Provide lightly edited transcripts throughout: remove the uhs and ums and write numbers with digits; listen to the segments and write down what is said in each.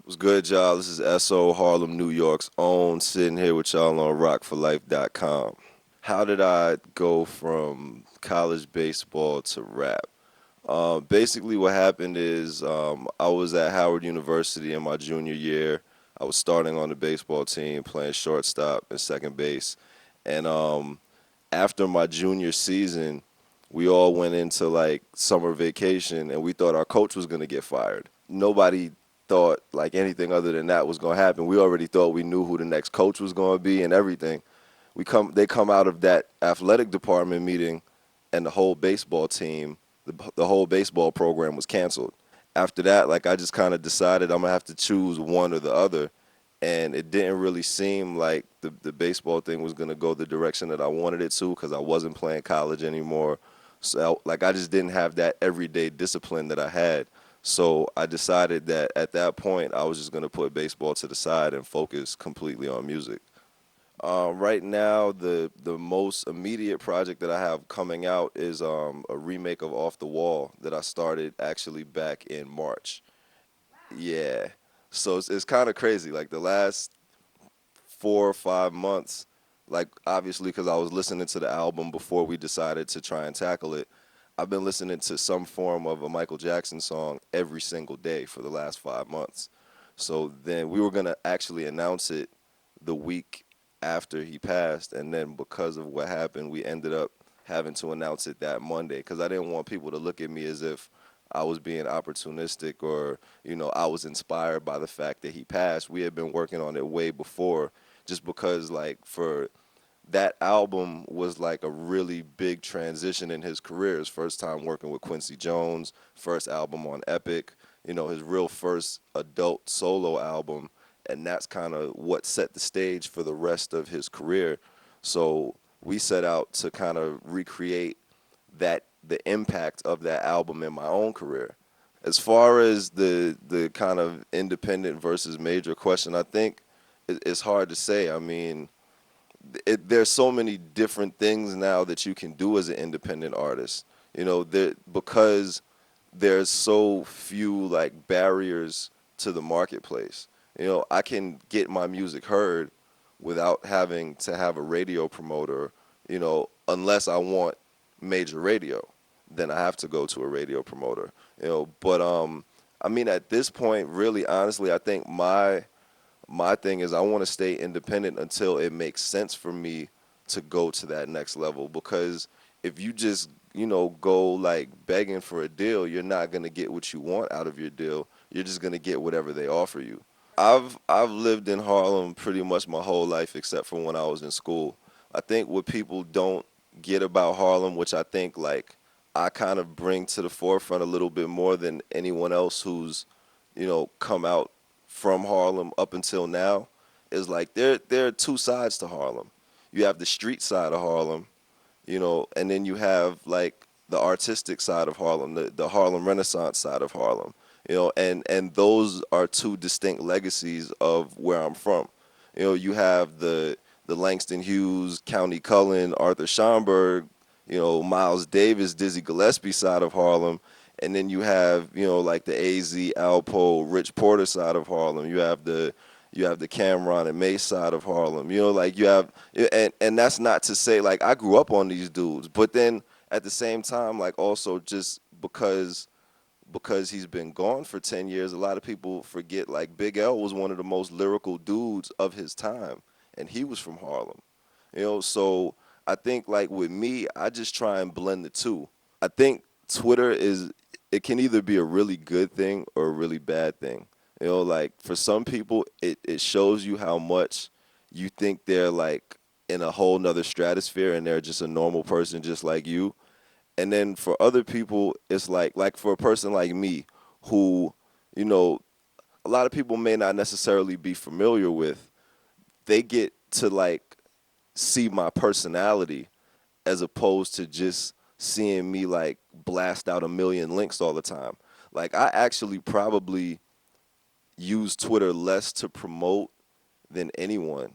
What's good, y'all? This is Esso, Harlem, New York's own, sitting here with y'all on rockforlife.com. How did I go from college baseball to rap? Basically, what happened is I was at Howard University in my junior year. I was starting on the baseball team, playing shortstop and second base. And after my junior season, we all went into like summer vacation and we thought our coach was going to get fired. Nobody thought like anything other than that was going to happen. We already thought we knew who the next coach was going to be and everything. They come out of that athletic department meeting and the whole baseball team, the whole baseball program was canceled. After that, like I just kind of decided I'm going to have to choose one or the other, and it didn't really seem like the baseball thing was going to go the direction that I wanted it to because I wasn't playing college anymore. So like I just didn't have that everyday discipline that I had. So I decided that at that point I was just going to put baseball to the side and focus completely on music. Right now, the most immediate project that I have coming out is a remake of Off the Wall that I started actually back in March. Yeah. So it's kind of crazy. Like the last 4 or 5 months, like obviously because I was listening to the album before we decided to try and tackle it, I've been listening to some form of a Michael Jackson song every single day for the last 5 months. So then we were gonna actually announce it the week after he passed, and then because of what happened, we ended up having to announce it that Monday because I didn't want people to look at me as if I was being opportunistic or I was inspired by the fact that he passed. We had been working on it way before, just because like for that album was like a really big transition in his career. His first time working with Quincy Jones, first album on Epic, his real first adult solo album, and that's kind of what set the stage for the rest of his career. So we set out to kind of recreate the impact of that album in my own career. As far as the kind of independent versus major question, I think it's hard to say. I mean, there's so many different things now that you can do as an independent artist. Because there's so few like barriers to the marketplace. I can get my music heard without having to have a radio promoter. Unless I want major radio, then I have to go to a radio promoter. But I mean, at this point, really, honestly, I think my thing is I want to stay independent until it makes sense for me to go to that next level. Because if you just go like begging for a deal, you're not gonna get what you want out of your deal. You're just gonna get whatever they offer you. I've lived in Harlem pretty much my whole life except for when I was in school. I think what people don't get about Harlem, which I think like I kind of bring to the forefront a little bit more than anyone else who's come out from Harlem up until now, is like there are two sides to Harlem. You have the street side of Harlem, and then you have like the artistic side of Harlem, the Harlem Renaissance side of Harlem, and those are two distinct legacies of where I'm from. You have the Langston Hughes, County Cullen, Arthur Schomburg, Miles Davis, Dizzy Gillespie side of Harlem, and then you have like the AZ, Alpo, Rich Porter side of Harlem. You have the Cameron and Mace side of Harlem. Like you have, and that's not to say like I grew up on these dudes, but then at the same time, like also just because he's been gone for 10 years, a lot of people forget like Big L was one of the most lyrical dudes of his time, and he was from Harlem. So I think like with me, I just try and blend the two. I think Twitter it can either be a really good thing or a really bad thing. Like for some people, it shows you how much you think they're like in a whole nother stratosphere and they're just a normal person just like you. And then for other people, it's like for a person like me who, you know, a lot of people may not necessarily be familiar with, they get to like see my personality as opposed to just seeing me like blast out a million links all the time. Like I actually probably use Twitter less to promote than anyone,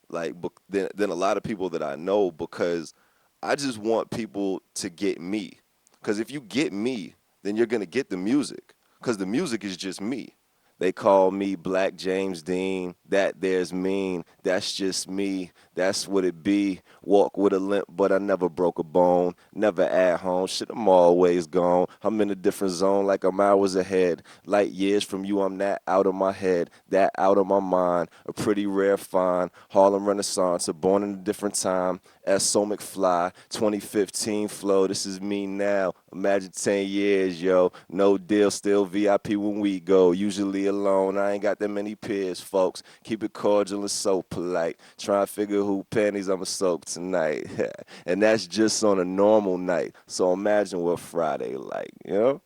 like than a lot of people that I know, because I just want people to get me. Because if you get me, then you're gonna get the music. Because the music is just me. They call me Black James Dean. That there's mean. That's just me. That's what it be. Walk with a limp, but I never broke a bone. Never at home. Shit, I'm always gone. I'm in a different zone like I'm hours ahead. Light years from you, I'm that out of my head. That out of my mind. A pretty rare find. Harlem Renaissance. A born in a different time. Esso McFly. 2015 flow. This is me now. Imagine 10 years, yo. No deal, still VIP when we go. Usually alone. I ain't got that many peers, folks. Keep it cordial and so polite. Try and figure who panties I'ma soak tonight. And that's just on a normal night. So imagine what Friday like, you know?